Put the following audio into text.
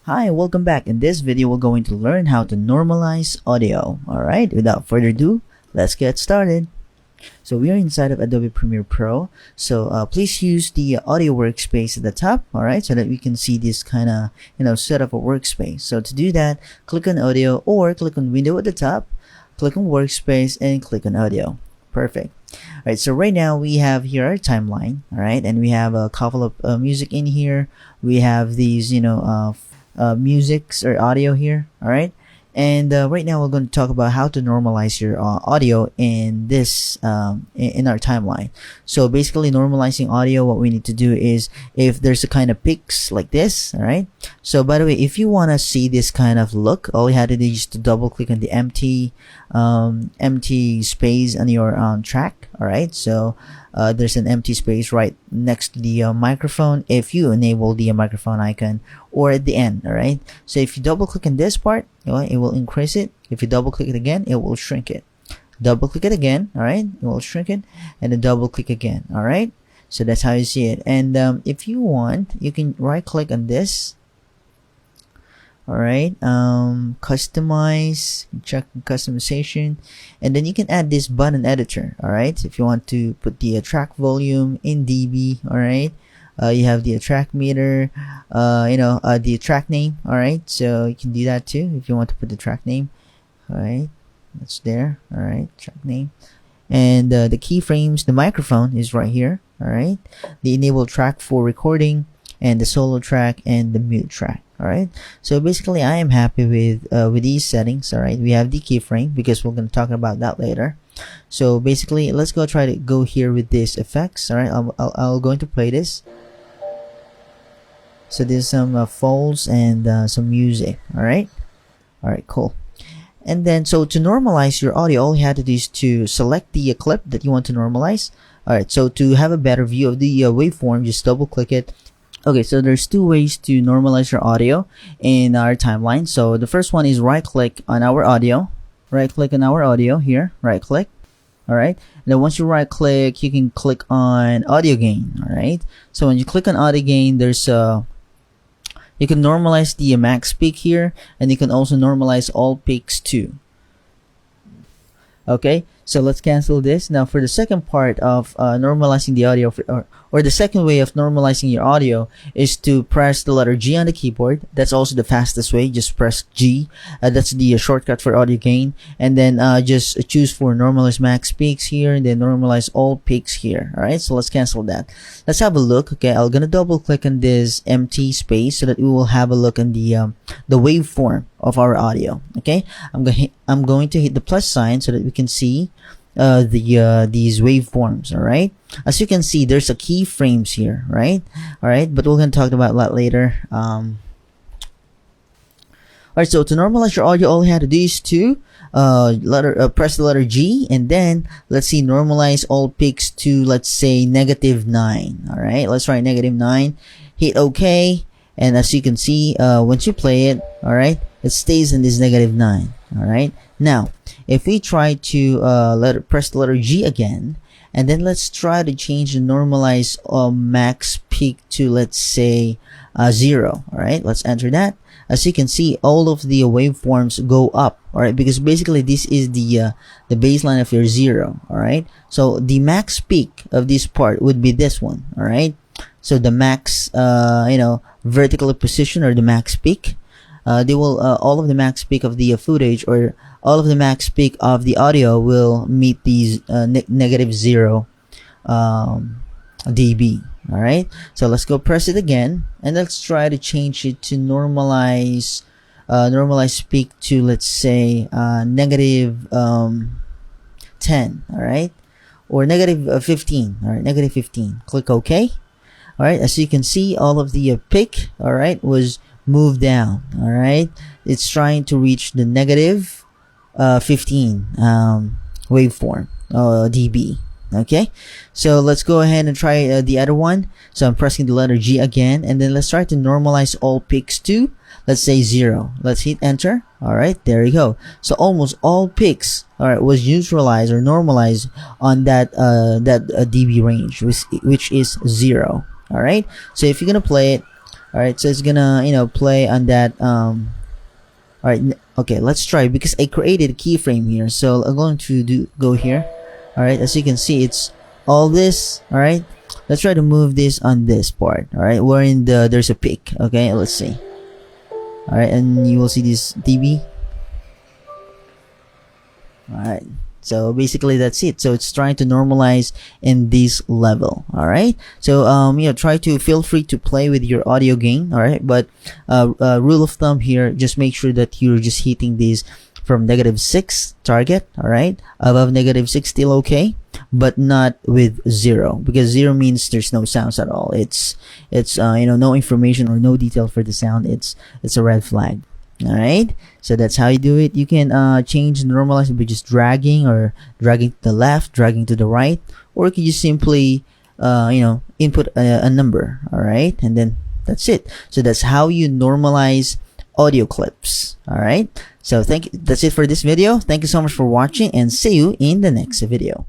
Hi, welcome back. In this video, we're going to learn how to normalize audio. Alright, without further ado, let's get started. So we are inside of Adobe Premiere Pro. So please use the audio workspace at the top, alright, so that we can see this kind of set up a workspace. So to do that, click on audio or click on window at the top, click on workspace and click on audio. Perfect. Alright, so right now we have here our timeline, alright, and we have a couple of music in here. We have these, musics or audio here, alright, and right now we're going to talk about how to normalize your audio in this in our timeline. So basically, normalizing audio, what we need to do is, if there's a kind of peaks like this, alright, so by the way, if you want to see this kind of look, all you have to do is to double click on the empty space on your track, alright, so there's an empty space right next to the microphone if you enable the microphone icon, or at the end, alright. So if you double click on this part, it will increase it. If you double click it again, it will shrink it. Double click it again, alright, it will shrink it, and then double click again, alright. So that's how you see it. And if you want, you can right click on this, alright, customize, check customization, and then you can add this button editor, alright. If you want to put the track volume in dB, alright, you have the track meter, the track name, alright, so you can do that too if you want to put the track name, alright, that's there, alright, track name. And the keyframes, the microphone is right here, alright, the enable track for recording, and the solo track, and the mute track. Alright, so basically I am happy with these settings. Alright, we have the keyframe because we're going to talk about that later. So basically, let's try to go here with this effects. Alright, I'll going to play this. So there's some folds and some music. Alright, cool. And then, so to normalize your audio, all you have to do is to select the clip that you want to normalize. Alright, so to have a better view of the waveform, just double click it. Okay, so there's two ways to normalize your audio in our timeline. So the first one is right click on our audio. Right click on our audio here. Right click. Alright. And then once you right click, you can click on audio gain. Alright. So when you click on audio gain, there's you can normalize the max peak here, and you can also normalize all peaks too. Okay, so let's cancel this. Now for the second part of normalizing the audio, or the second way of normalizing your audio, is to press the letter G on the keyboard. That's also the fastest way. Just press G. That's the shortcut for audio gain. And then just choose for normalize max peaks here, and then normalize all peaks here. Alright, so let's cancel that. Let's have a look. Okay, I'm gonna double click on this empty space so that we will have a look on the waveform of our audio. Okay, I'm going to hit the plus sign so that we can see these waveforms. All right, as you can see, there's a keyframes here, right? All right, but we're going to talk about that later. All right, so to normalize your audio, all you have to do is to press the letter G, and then let's see, normalize all peaks to, let's say, -9. All right, let's try -9. Hit OK, and as you can see, once you play it, all right, it stays in this -9. All right, now if we try to press the letter G again, and then let's try to change the normalize max peak to, let's say, 0. All right, let's enter that. As you can see, all of the waveforms go up. All right, because basically this is the baseline of your 0. All right, so the max peak of this part would be this one. All right, so the max vertical position, or the max peak, they will all of the max peak of the footage, or all of the max peak of the audio will meet these -0 dB. All right, so let's go press it again, and let's try to change it to normalize peak to, let's say, -10. All right, or -15. All right, -15. Click OK. All right, as you can see, all of the peak, all right, was moved down. All right, it's trying to reach the -15 waveform dB. Okay, so let's go ahead and try the other one. So I'm pressing the letter G again, and then let's try to normalize all peaks to, let's say, 0. Let's hit enter. All right, there you go. So almost all peaks, all right, was neutralized or normalized on that dB range, which is 0. All right, so if you're gonna play it, All right, so it's gonna play on that. All right, okay, let's try, because I created a keyframe here. So I'm going to go here. All right, as you can see, it's all this. All right, let's try to move this on this part. All right, wherein there's a peak. Okay, let's see. All right, and you will see this dB. All right, so basically that's it. So it's trying to normalize in this level. All right, so try to feel free to play with your audio gain. All right, but rule of thumb here, just make sure that you're just hitting these from -6 target. All right, above -6 still okay, but not with 0, because 0 means there's no sounds at all. It's no information or no detail for the sound. It's a red flag. All right, so that's how you do it. You can change normalize by just dragging to the left, dragging to the right, or you can just simply input a number. All right, and then that's it. So that's how you normalize audio clips. All right, so that's it for this video. Thank you so much for watching, and see you in the next video.